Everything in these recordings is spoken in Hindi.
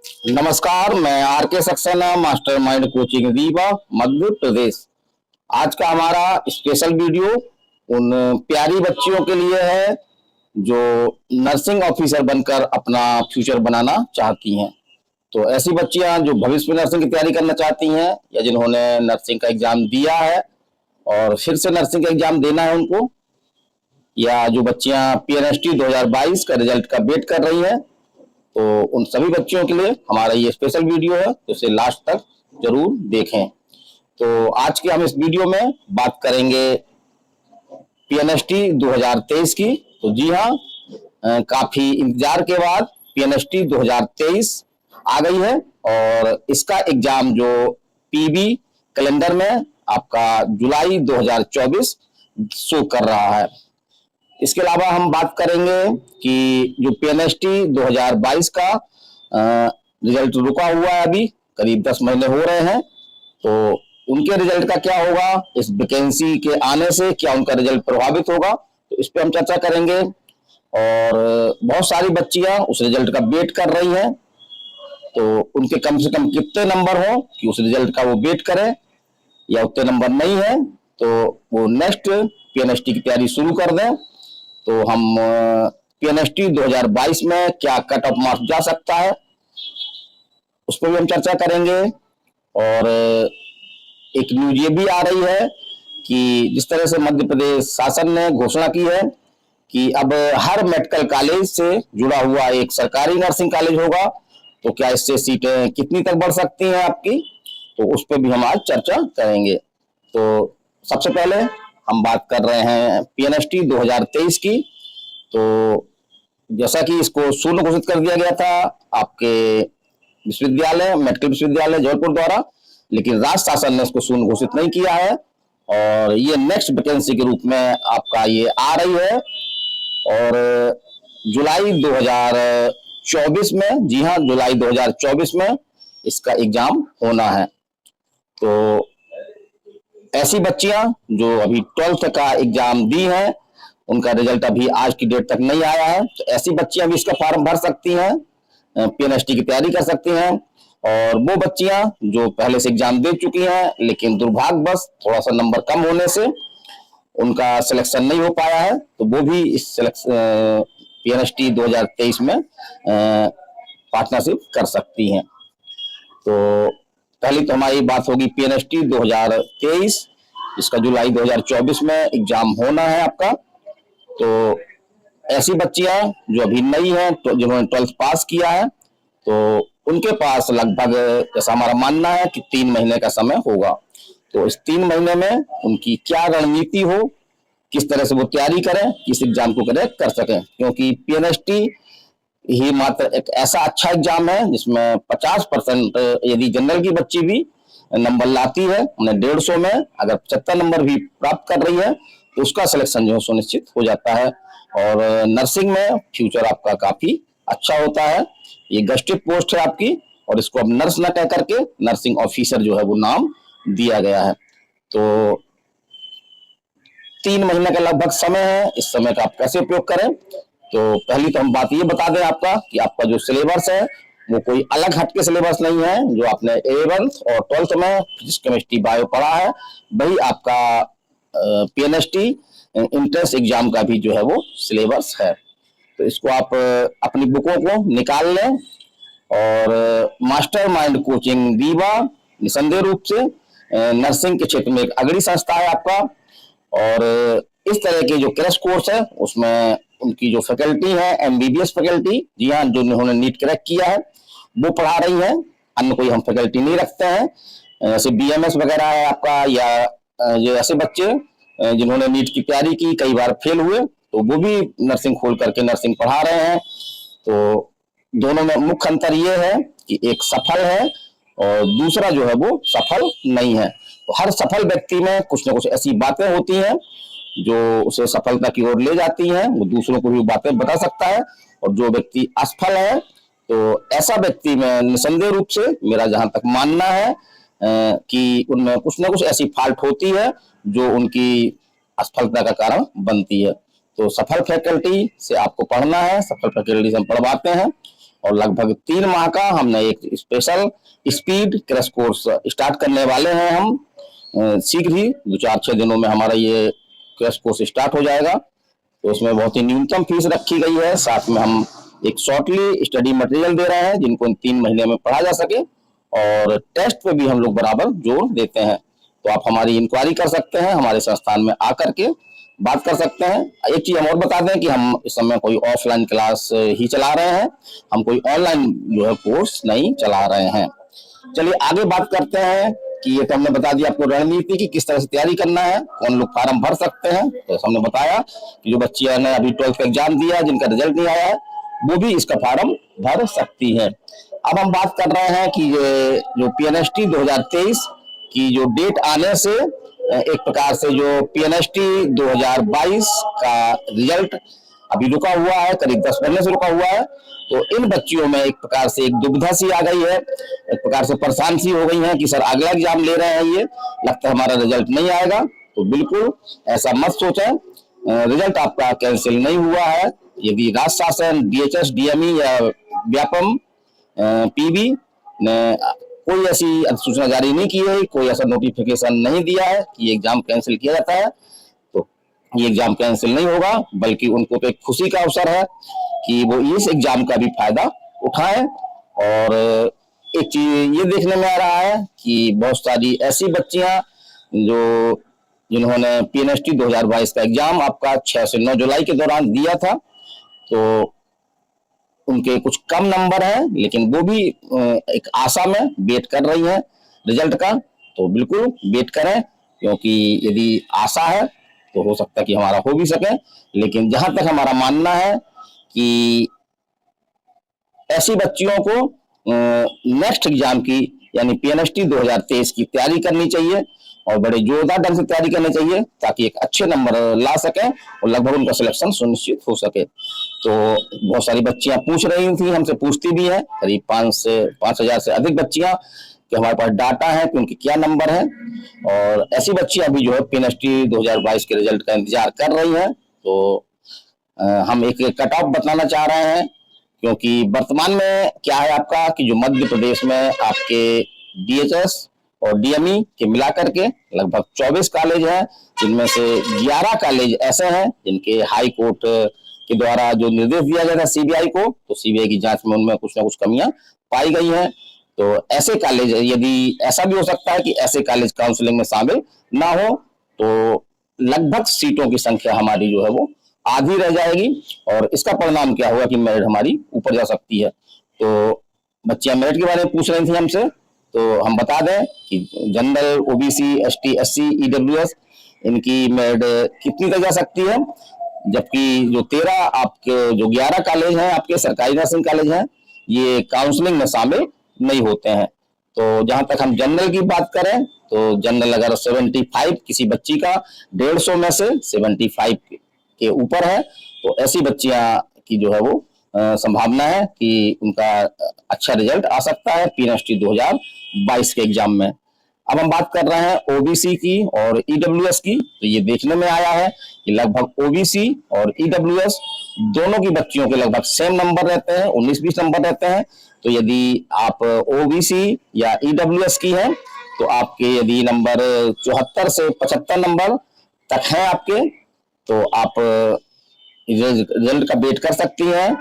नमस्कार, मैं R K Saxena, mastermind coaching Rewa, Madhya Pradesh. आज का हमारा स्पेशल वीडियो उन प्यारी बच्चियों के लिए है जो नर्सिंग ऑफिसर बनकर अपना फ्यूचर बनाना चाहती हैं। तो ऐसी बच्चियां जो भविष्य में नर्सिंग की तैयारी करना चाहती हैं या जिन्होंने नर्सिंग का एग्जाम दिया है और फिर से नर्सिंग का एग्जाम देना है उनको, या जो बच्चियां पीएनएसटी 2022 का रिजल्ट का वेट कर रही हैं, तो उन सभी बच्चियों के लिए हमारा ये स्पेशल वीडियो है, तो इसे लास्ट तक जरूर देखें। तो आज के हम इस वीडियो में बात करेंगे पीएनएसटी 2023 की। तो जी हाँ, काफी इंतजार के बाद पीएनएसटी 2023 आ गई है और इसका एग्जाम जो पीबी कैलेंडर में आपका जुलाई 2024 शो कर रहा है। इसके अलावा हम बात करेंगे कि जो पीएनएसटी 2022 का रिजल्ट रुका हुआ है, अभी करीब 10 महीने हो रहे हैं, तो उनके रिजल्ट का क्या होगा, इस वैकेंसी के आने से क्या उनका रिजल्ट प्रभावित होगा, तो इस पे हम चर्चा करेंगे। और बहुत सारी बच्चियां उस रिजल्ट का वेट कर रही हैं, तो उनके कम से कम कितने नंबर हो कि उस रिजल्ट का वो वेट करें, या उतने नंबर नहीं है तो वो नेक्स्ट पीएनएसटी की तैयारी शुरू कर दें। तो हम पीएनएसटी 2022 में क्या कट ऑफ मार्क्स जा सकता है उस पर भी हम चर्चा करेंगे। और एक न्यूज ये भी आ रही है कि जिस तरह से मध्य प्रदेश शासन ने घोषणा की है कि अब हर मेडिकल कॉलेज से जुड़ा हुआ एक सरकारी नर्सिंग कॉलेज होगा, तो क्या इससे सीटें कितनी तक बढ़ सकती हैं आपकी, तो उस पर भी हम आज चर्चा करेंगे। तो सबसे पहले हम बात कर रहे हैं पीएनएसटी 2023 की। तो जैसा कि इसको शून्य घोषित कर दिया गया था आपके विश्वविद्यालय, मेडिकल विश्वविद्यालय जबलपुर द्वारा, लेकिन राज्य शासन ने इसको शून्य घोषित नहीं किया है और ये नेक्स्ट वैकेंसी के रूप में आपका ये आ रही है। और जुलाई 2024 में, जी हाँ, जुलाई 2024 में इसका एग्जाम होना है। तो ऐसी बच्चियां जो अभी 12th का एग्जाम दी हैं, उनका रिजल्ट अभी आज की डेट तक नहीं आया है, तो ऐसी बच्चियां भी इसका फॉर्म भर सकती हैं, पीएनएसटी की तैयारी कर सकती हैं। और वो बच्चियां जो पहले से एग्जाम दे चुकी हैं लेकिन दुर्भाग्यवश थोड़ा सा नंबर कम होने से उनका सिलेक्शन नहीं हो पाया है, तो वो भी इस पीएनएसटी 2023 में पार्टनरशिप कर सकती हैं। तो पहली तो हमारी बात होगी पीएनएसटी 2023, इसका जुलाई 2024 में एग्जाम होना है आपका। तो ऐसी बच्चियां जो अभी नई हैं, तो जिन्होंने 12th पास किया है, तो उनके पास लगभग, जैसा हमारा मानना है, कि 3 महीने का समय होगा। तो इस 3 महीने में उनकी क्या रणनीति हो, किस तरह से वो तैयारी करें, किस एग्जाम को क्रैक कर सकें, क्योंकि पीएनएसटी ही मात्र एक ऐसा अच्छा एग्जाम है जिसमें 50% यदि जनरल की बच्ची भी नंबर लाती है, उन्हें 150 में अगर 75 नंबर भी प्राप्त कर रही है, तो उसका सिलेक्शन जो है सुनिश्चित हो जाता है। और नर्सिंग में फ्यूचर आपका काफी अच्छा होता है। ये गेस्टेड पोस्ट है आपकी, और इसको अब नर्स न कह करके नर्सिंग ऑफिसर जो है वो नाम दिया गया है। तो 3 महीने का लगभग समय है, इस समय का आप कैसे उपयोग करें। तो पहली तो हम बात ये बता दें आपका कि आपका जो सिलेबस है वो कोई अलग हटके सिलेबस नहीं है। जो आपने 11th और 12th में फिजिक्स, केमिस्ट्री, बायो पढ़ा है, वही आपका पीएनएसटी इंट्रेंस एग्जाम का भी जो है वो सिलेबस है। तो इसको आप अपनी बुकों को निकाल लें। और मास्टर माइंड कोचिंग रीवा निसंदेह रूप से नर्सिंग के क्षेत्र में एक अग्रणी संस्था है आपका। और इस तरह के जो क्रैश कोर्स है उसमें उनकी जो फैकल्टी है एमबीबीएस फैकल्टी, जी हाँ, जो उन्होंने नीट क्रैक किया है वो पढ़ा रही है, अन्य कोई हम फैकल्टी नहीं रखते हैं। जैसे बीएमएस वगैरह है आपका, या जो ऐसे बच्चे जिन्होंने नीट की तैयारी की, कई बार फेल हुए, तो वो भी नर्सिंग खोल करके नर्सिंग पढ़ा रहे हैं। तो दोनों में मुख्य अंतर ये है कि एक सफल है और दूसरा जो है वो सफल नहीं है। तो हर सफल व्यक्ति में कुछ ना कुछ ऐसी बातें होती हैं जो उसे सफलता की ओर ले जाती हैं, वो दूसरों को भी बातें बता सकता है। और जो व्यक्ति असफल है, तो ऐसा व्यक्ति में निसंदेह रूप से मेरा जहां तक मानना है कि उनमें कुछ ना कुछ ऐसी फॉल्ट होती है जो उनकी असफलता का कारण बनती है। तो सफल फैकल्टी से आपको पढ़ना है, सफल फैकल्टी से हम पढ़वाते हैं। और लगभग 3 माह का हमने एक special speed crash course start करने वाले हैं हम। शीघ्र ही 2-4-6 दिनों में हमारा ये क्रैश कोर्स स्टार्ट हो जाएगा। तो उसमें बहुत ही न्यूनतम फीस रखी गई है। साथ में हम एक शॉर्टली स्टडी मटेरियल दे रहे हैं जिनको इन 3 महीने में पढ़ा जा सके, और टेस्ट पे भी हम लोग बराबर जोर देते हैं। तो आप हमारी इंक्वायरी कर सकते हैं, हमारे संस्थान में आकर के बात कर सकते हैं। एक चीज हम और बता दें कि हम इस समय कोई ऑफलाइन क्लास ही चला रहे हैं, हम कोई ऑनलाइन जो है कोर्स नहीं चला रहे हैं। चलिए आगे बात करते हैं कि ये तो हमने बता दिया आपको रणनीति की किस तरह से तैयारी करना है, कौन लोग फार्म भर सकते हैं। तो हमने बताया कि जो बच्चियां ने अभी 12th का एग्जाम दिया, जिनका रिजल्ट नहीं आया है, वो भी इसका फार्म भर सकती है। अब हम बात कर रहे हैं कि ये जो पीएनएसटी 2023 की जो डेट आने से एक प्रकार से जो पीएनएसटी 2022 का रिजल्ट अभी रुका हुआ है, करीब 10 महीने से रुका हुआ है। तो इन बच्चियों में एक प्रकार से एक दुविधा सी आ गई है, एक प्रकार से परेशान सी हो गई है कि सर अगला एग्जाम ले रहे हैं, ये लगता है हमारा रिजल्ट नहीं आएगा। तो बिल्कुल ऐसा मत सोचें, रिजल्ट आपका कैंसिल नहीं हुआ है। यदि राज्य शासन, डीएचएस, डीएमई या व्यापम पीबी ने कोई ऐसी अधिसूचना जारी नहीं की है, कोई ऐसा नोटिफिकेशन नहीं दिया है कि एग्जाम कैंसिल किया जाता है, तो ये एग्जाम कैंसिल नहीं होगा। बल्कि उनको तो एक खुशी का अवसर है कि वो इस एग्जाम का भी फायदा उठाएं। और एक चीज ये देखने में आ रहा है कि बहुत सारी ऐसी बच्चियां जो जिन्होंने पीएनएसटी 2022 का एग्जाम आपका 6 से 9 जुलाई के दौरान दिया था, तो उनके कुछ कम नंबर हैं, लेकिन वो भी एक आशा में वेट कर रही हैं रिजल्ट का। तो बिल्कुल वेट करें, क्योंकि यदि आशा है तो हो सकता है कि हमारा हो भी सके। लेकिन जहां तक हमारा मानना है कि ऐसी बच्चियों को नेक्स्ट एग्जाम की यानी पीएनएसटी 2023 की तैयारी करनी चाहिए और बड़े जोरदार ढंग से तैयारी करनी चाहिए, ताकि एक अच्छे नंबर ला सकें और लगभग उनका सिलेक्शन सुनिश्चित हो सके। तो बहुत सारी बच्चियां पूछ रही थी, हमसे पूछती भी हैं, करीब 5,000 से अधिक बच्चियां कि हमारे पास डाटा है कि उनके क्या नंबर है। और ऐसी बच्चियां भी जो है पीएनएसटी 2022 के रिजल्ट का इंतजार कर रही हैं। तो हम एक कट ऑफ बताना चाह रहे हैं, क्योंकि वर्तमान में क्या है आपका कि जो मध्य प्रदेश में आपके डीएचएस और डीएमई के मिलाकर के लगभग 24 कॉलेज हैं, जिनमें से 11 कॉलेज ऐसे हैं जिनके हाई कोर्ट के द्वारा जो निर्देश दिया गया था सीबीआई को, तो सीबीआई की जांच में उनमें कुछ ना कुछ कमियां पाई गई हैं। तो ऐसे कॉलेज, यदि ऐसा भी हो सकता है कि ऐसे कॉलेज काउंसलिंग में शामिल ना हो, तो लगभग सीटों की संख्या हमारी जो है वो आधी रह जाएगी, और इसका परिणाम क्या होगा कि मेरिट हमारी ऊपर जा सकती है। तो बच्चियां मेरिट के बारे में पूछ रही थी हमसे, तो हम बता दें कि general, OBC, ST, SC, EWS, इनकी मेरिट कितनी तक जा सकती है, जबकि जो 11 कॉलेज हैं आपके सरकारी नर्सिंग कॉलेज हैं, ये काउंसलिंग में शामिल नहीं होते हैं। तो जहां तक हम जनरल की बात करें, तो जनरल अगर 75 किसी बच्ची का 150 में से 75 के ऊपर है, तो ऐसी बच्चियां की जो है वो संभावना है कि उनका अच्छा रिजल्ट आ सकता है पीएनएसटी 2022 के एग्जाम में। अब हम बात कर रहे हैं ओबीसी की और ईडब्ल्यूएस की। तो ये देखने में आया है कि लगभग ओबीसी और ईडब्ल्यूएस दोनों की बच्चियों के लगभग सेम नंबर रहते हैं, 19-20 नंबर रहते हैं। तो यदि आप ओबीसी या ईडब्ल्यूएस की हैं, तो आपके यदि नंबर 74 से 75 नंबर तक हैं आपके, तो आप रिजल्ट का वेट कर सकती हैं।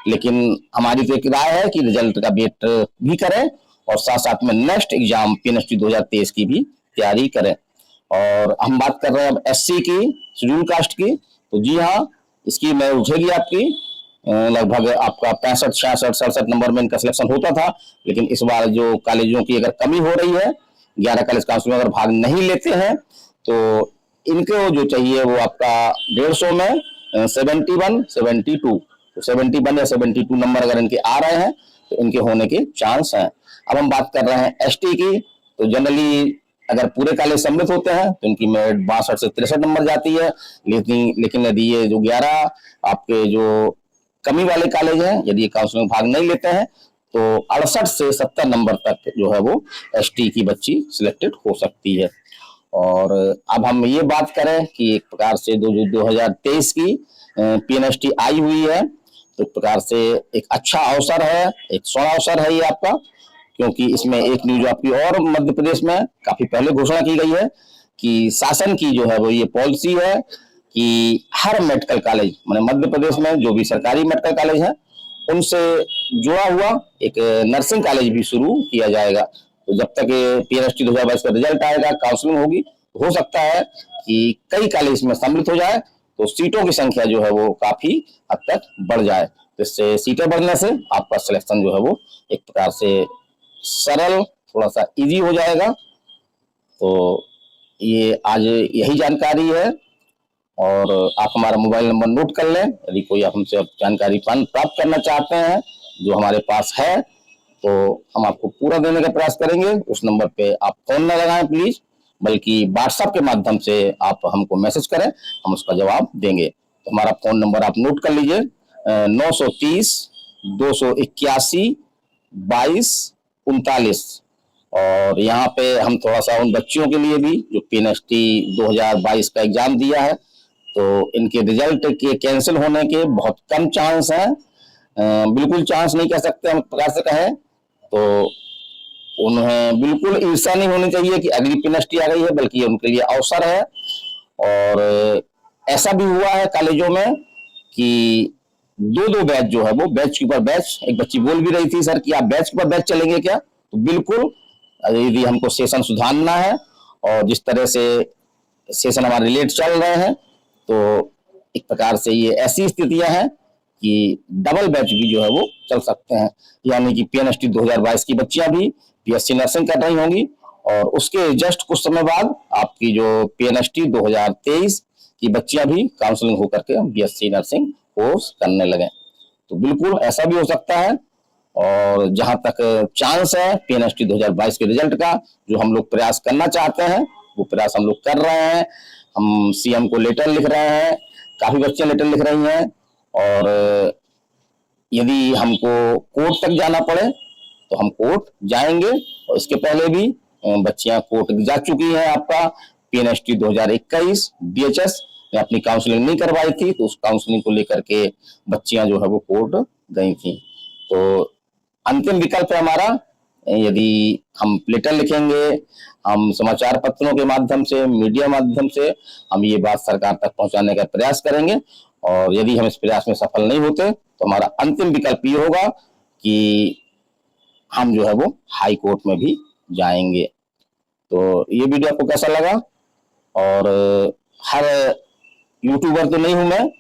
लेकिन हमारी तो एक राय है कि रिजल्ट का वेट भी करें और साथ साथ में नेक्स्ट एग्जाम पीएनएसटी 2023 की भी तैयारी करें। और हम बात कर रहे हैं अब एससी की, शेड्यूल कास्ट की। तो जी हाँ, इसकी मैं उठेगी आपकी लगभग आपका 65, 66, 67 नंबर में इनका सिलेक्शन होता था। लेकिन इस बार जो कॉलेजों की अगर कमी हो रही है, 11 कॉलेज काउंसिल में अगर भाग नहीं लेते हैं, तो इनको जो चाहिए वो आपका 150 में 71, 72, तो 71 या 72 नंबर अगर इनके आ रहे हैं तो इनके होने के चांस हैं। अब हम बात कर रहे हैं एसटी की। तो जनरली अगर पूरे कॉलेज सम्मिलित होते हैं तो इनकी मेरिट 62 से 63 नंबर जाती है। लेकिन यदि ये जो 11 आपके जो कमी वाले कॉलेज हैं, यदि ये काउंसिलिंग में भाग नहीं लेते हैं, तो 68 से 70 नंबर तक जो है वो एसटी की बच्ची सिलेक्टेड हो सकती है। और अब हम ये बात करें कि एक प्रकार से 2023 की पीएनएसटी आई हुई है, तो एक प्रकार से एक अच्छा अवसर है, एक स्वर्ण अवसर है ये आपका, क्योंकि इसमें एक न्यूज आपकी और मध्य प्रदेश में काफी पहले घोषणा की गई है कि शासन की जो है वो ये पॉलिसी है कि हर मेडिकल कॉलेज, माने मध्य प्रदेश में जो भी सरकारी मेडिकल कॉलेज है उनसे जुड़ा हुआ एक नर्सिंग कॉलेज भी शुरू किया जाएगा। तो जब तक ये पीएनएसटी 2022 का रिजल्ट आएगा, काउंसलिंग होगी, हो सकता है कि कई कॉलेज में सम्मिलित हो जाए, तो सीटों की संख्या जो है वो काफी हद तक बढ़ जाए। तो इससे सीटें बढ़ने से आपका सिलेक्शन जो है वो एक प्रकार से सरल, थोड़ा सा इजी हो जाएगा। तो ये आज यही जानकारी है, और आप हमारा मोबाइल नंबर नोट कर लें। यदि कोई आप हमसे जानकारी प्राप्त करना चाहते हैं जो हमारे पास है, तो हम आपको पूरा देने का प्रयास करेंगे। उस नंबर पे आप फोन न लगाएं प्लीज, बल्कि व्हाट्सएप के माध्यम से आप हमको मैसेज करें, हम उसका जवाब देंगे। तो हमारा फोन नंबर आप नोट कर लीजिए, 930-281-2239। और यहाँ पे हम थोड़ा सा उन बच्चियों के लिए भी जो पीएनएसटी 2022 का एग्जाम दिया है, तो इनके रिजल्ट के कैंसिल होने के बहुत कम चांस हैं, बिल्कुल चांस नहीं कह सकते हम प्रकार से कहें। तो उन्हें बिल्कुल ईर्ष्या नहीं होनी चाहिए कि अगली पीएनएसटी आ गई है, बल्कि उनके लिए अवसर है। और ऐसा भी हुआ है कॉलेजों में कि दो दो बैच जो है वो बैच के ऊपर बैच, एक बच्ची बोल भी रही थी सर कि आप बैच के ऊपर बैच चलेंगे क्या, तो बिल्कुल, यदि हमको सेशन सुधारना है और जिस तरह से सेशन हमारे लेट चल रहे हैं, तो एक प्रकार से ये ऐसी स्थितियां हैं कि डबल बैच भी जो है वो चल सकते हैं। यानी कि पीएनएसटी 2022 की बच्चियां भी बीएससी नर्सिंग कर रही होंगी, और उसके जस्ट कुछ समय बाद आपकी जो पीएनएसटी 2023 की बच्चियां भी काउंसलिंग होकर के बीएससी नर्सिंग कोर्स करने लगे। तो बिल्कुल ऐसा भी हो सकता है। और जहां तक चांस है पीएनएसटी 2022 के रिजल्ट का, जो हम लोग प्रयास करना चाहते हैं वो प्रयास हम लोग कर रहे हैं। हम सीएम को लेटर लिख रहे हैं, काफी बच्चियां लेटर लिख रही हैं, और यदि हमको कोर्ट तक जाना पड़े तो हम कोर्ट जाएंगे। और इसके पहले भी बच्चियां कोर्ट जा चुकी हैं। आपका पीएनएसटी 2021 बीएचएस ने अपनी काउंसलिंग नहीं करवाई थी, तो उस काउंसलिंग को लेकर के बच्चियां जो है वो कोर्ट गई थी। तो अंतिम विकल्प है हमारा, यदि हम लेटर लिखेंगे, हम समाचार पत्रों के माध्यम से, मीडिया माध्यम से हम ये बात सरकार तक पहुंचाने का प्रयास करेंगे। और यदि हम इस प्रयास में सफल नहीं होते, तो हमारा अंतिम विकल्प ये होगा कि हम जो है वो हाई कोर्ट में भी जाएंगे। तो ये वीडियो आपको कैसा लगा? और हर यूट्यूबर तो नहीं हूं मैं,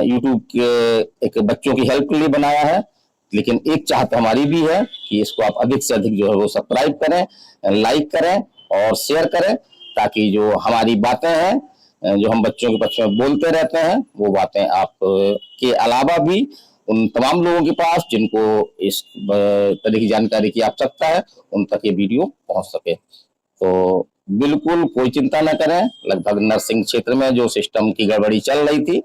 यूट्यूब के एक बच्चों की हेल्प के लिए बनाया है, लेकिन एक चाहत हमारी भी है कि इसको आप अधिक से अधिक जो है वो सब्सक्राइब करें, लाइक करें और शेयर करें, ताकि जो हमारी बातें हैं, जो हम बच्चों के पक्ष में बोलते रहते हैं, वो बातें आप के अलावा भी उन तमाम लोगों के पास जिनको इस तरह की जानकारी की आवश्यकता है, उन तक ये वीडियो पहुंच सके। तो बिल्कुल कोई चिंता न करें। लगभग नर्सिंग क्षेत्र में जो सिस्टम की गड़बड़ी चल रही थी,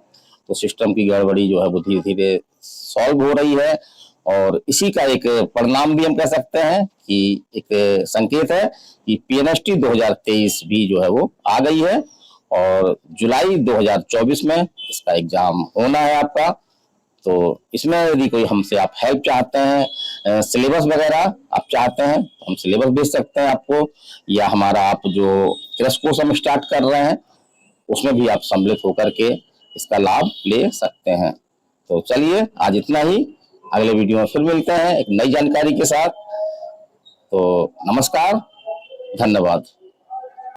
तो सिस्टम की गड़बड़ी जो है वो धीरे धीरे सॉल्व हो रही है। और इसी का एक परिणाम भी हम कह सकते हैं कि एक संकेत है कि पीएनएसटी 2023 भी जो है वो आ गई है, और जुलाई 2024 में इसका एग्जाम होना है आपका। तो इसमें यदि कोई हमसे आप हेल्प चाहते हैं, सिलेबस वगैरह आप चाहते हैं, तो हम सिलेबस भेज सकते हैं आपको, या हमारा आप जो क्रैश कोर्स हम स्टार्ट कर रहे हैं उसमें भी आप सम्मिलित होकर के इसका लाभ ले सकते हैं। तो चलिए आज इतना ही, अगले वीडियो में फिर मिलते हैं एक नई जानकारी के साथ। तो नमस्कार, धन्यवाद।